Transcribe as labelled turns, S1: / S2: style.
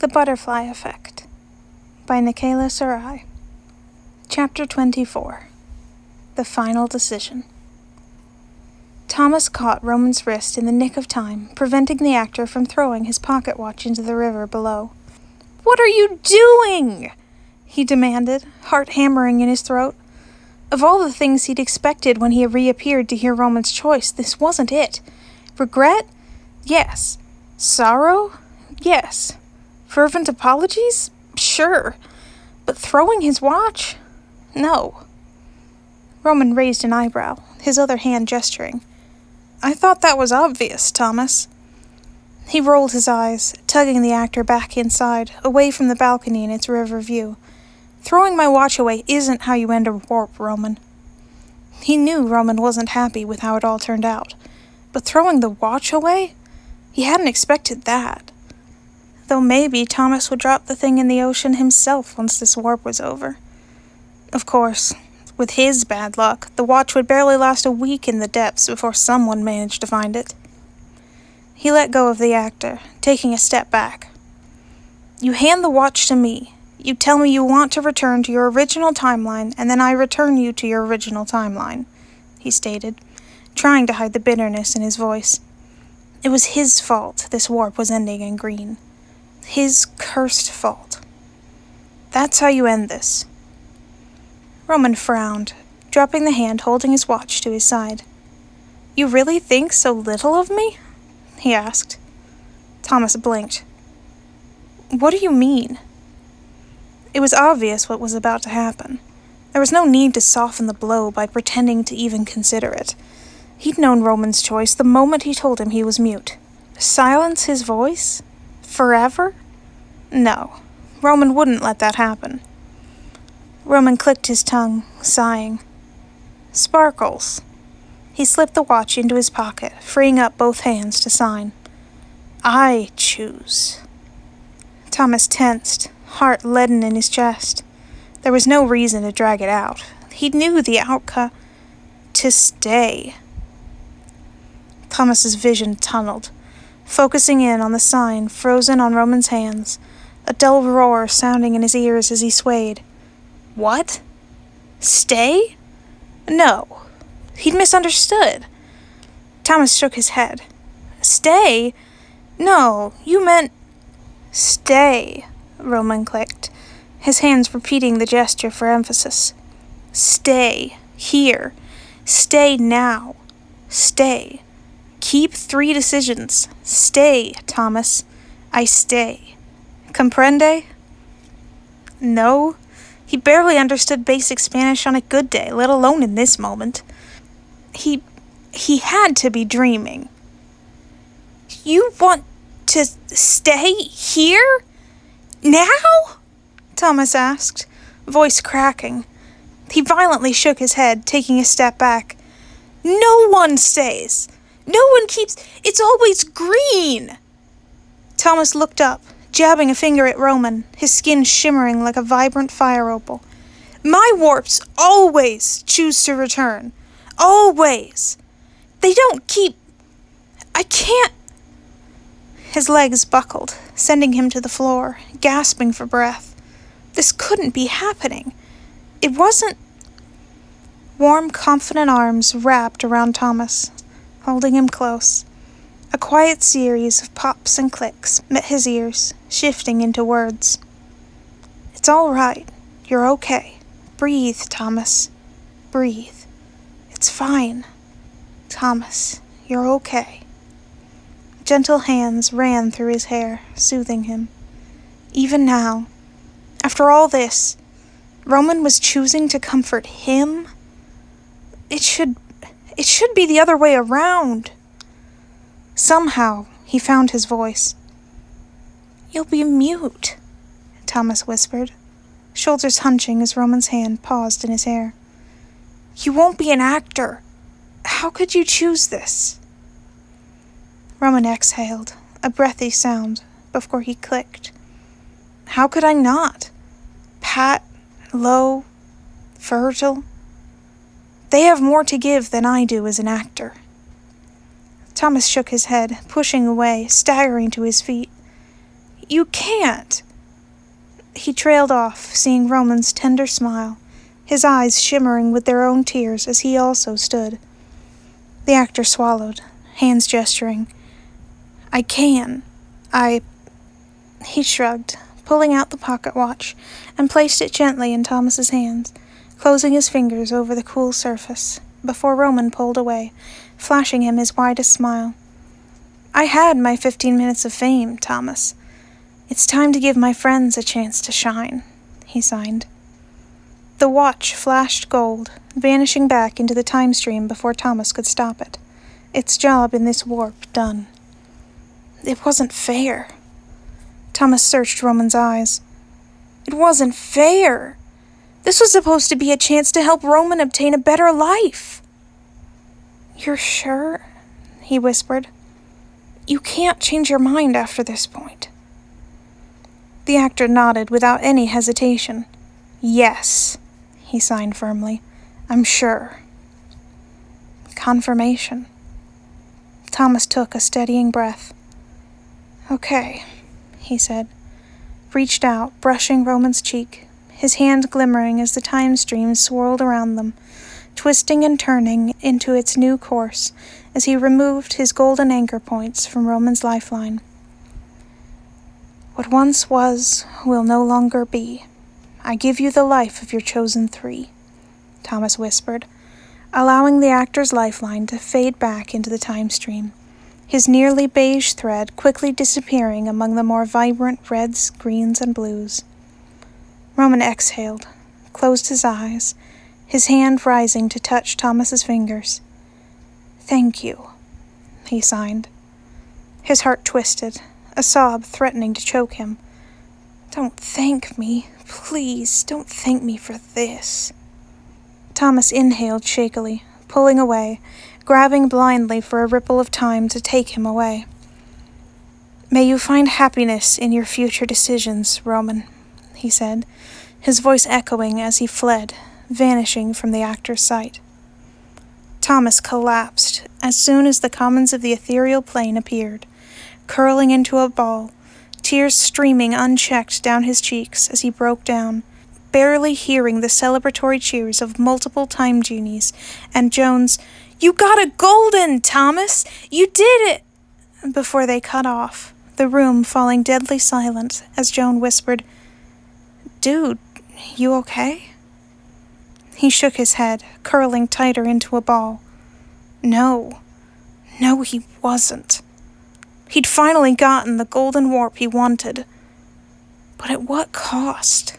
S1: The Butterfly Effect by Nikayla Sarai. Chapter 24. The Final Decision. Thomas caught Roman's wrist in the nick of time, preventing the actor from throwing his pocket watch into the river below. "What are you doing?" he demanded, heart hammering in his throat. Of all the things he'd expected when he reappeared to hear Roman's choice, this wasn't it. Regret? Yes. Sorrow? Yes. Fervent apologies? Sure. But throwing his watch? No. Roman raised an eyebrow, his other hand gesturing. "I thought that was obvious, Thomas." He rolled his eyes, tugging the actor back inside, away from the balcony and its river view. "Throwing my watch away isn't how you end a warp, Roman." He knew Roman wasn't happy with how it all turned out, but throwing the watch away? He hadn't expected that. Though maybe Thomas would drop the thing in the ocean himself once this warp was over. Of course, with his bad luck, the watch would barely last a week in the depths before someone managed to find it. He let go of the actor, taking a step back. "You hand the watch to me. You tell me you want to return to your original timeline, and then I return you to your original timeline," he stated, trying to hide the bitterness in his voice. It was his fault this warp was ending in green. His cursed fault. "That's how you end this." Roman frowned, dropping the hand holding his watch to his side. "You really think so little of me?" he asked. Thomas blinked. "What do you mean?" It was obvious what was about to happen. There was no need to soften the blow by pretending to even consider it. He'd known Roman's choice the moment he told him he was mute. Silence his voice? Forever? No, Roman wouldn't let that happen. Roman clicked his tongue, sighing. "Sparkles." He slipped the watch into his pocket, freeing up both hands to sign. "I choose." Thomas tensed, heart leaden in his chest. There was no reason to drag it out. He knew the outcome. To stay. Thomas's vision tunneled, focusing in on the sign frozen on Roman's hands, a dull roar sounding in his ears as he swayed. What? Stay? No. He'd misunderstood. Thomas shook his head. "Stay? No, you meant—" "Stay," Roman clicked, his hands repeating the gesture for emphasis. "Stay. Here. Stay now. Stay. Keep 3 decisions. Stay, Thomas. I stay. Comprende?" No. He barely understood basic Spanish on a good day, let alone in this moment. He had to be dreaming. "You want to stay here? Now?" Thomas asked, voice cracking. He violently shook his head, taking a step back. "No one stays. No one keeps— It's always green." Thomas looked up, jabbing a finger at Roman, his skin shimmering like a vibrant fire opal. "My warps always choose to return. Always. They don't keep— I can't—" His legs buckled, sending him to the floor, gasping for breath. This couldn't be happening. It wasn't. Warm, confident arms wrapped around Thomas, holding him close. A quiet series of pops and clicks met his ears, shifting into words. "It's all right. You're okay. Breathe, Thomas. Breathe. It's fine. Thomas, you're okay." Gentle hands ran through his hair, soothing him. Even now, after all this, Roman was choosing to comfort him? It should be the other way around. Somehow, he found his voice. "You'll be mute," Thomas whispered, shoulders hunching as Roman's hand paused in his hair. "You won't be an actor. How could you choose this?" Roman exhaled, a breathy sound, before he clicked. "How could I not? Pat, low, fertile. They have more to give than I do as an actor." Thomas shook his head, pushing away, staggering to his feet. You can't! He trailed off, seeing Roman's tender smile, his eyes shimmering with their own tears as he also stood. The actor swallowed, hands gesturing. I can. He shrugged, pulling out the pocket watch, and placed it gently in Thomas's hands, closing his fingers over the cool surface, before Roman pulled away, flashing him his widest smile. I had my 15 minutes of fame, Thomas. It's time to give my friends a chance to shine, he signed. The watch flashed gold, vanishing back into the time stream before Thomas could stop it, its job in this warp done. It wasn't fair. Thomas searched Roman's eyes. It wasn't fair. This was supposed to be a chance to help Roman obtain a better life. You're sure? He whispered. You can't change your mind after this point. The actor nodded without any hesitation. Yes, he signed firmly. I'm sure. Confirmation. Thomas took a steadying breath. Okay, he said, reached out, brushing Roman's cheek, his hand glimmering as the time stream swirled around them, twisting and turning into its new course as he removed his golden anchor points from Roman's lifeline. What once was will no longer be. I give you the life of your chosen 3, Thomas whispered, allowing the actor's lifeline to fade back into the time stream, his nearly beige thread quickly disappearing among the more vibrant reds, greens, and blues. Roman exhaled, closed his eyes, his hand rising to touch Thomas's fingers. Thank you, he signed. His heart twisted, a sob threatening to choke him. Don't thank me. Please, don't thank me for this. Thomas inhaled shakily, pulling away, grabbing blindly for a ripple of time to take him away. May you find happiness in your future decisions, Roman, he said, his voice echoing as he fled, vanishing from the actor's sight. Thomas collapsed as soon as the commons of the ethereal plane appeared, curling into a ball, tears streaming unchecked down his cheeks as he broke down, barely hearing the celebratory cheers of multiple time genies, and Joan's, You got a golden, Thomas! You did it! Before they cut off, the room falling deadly silent as Joan whispered, Dude, you okay? He shook his head, curling tighter into a ball. No, he wasn't. He'd finally gotten the golden warp he wanted. But at what cost?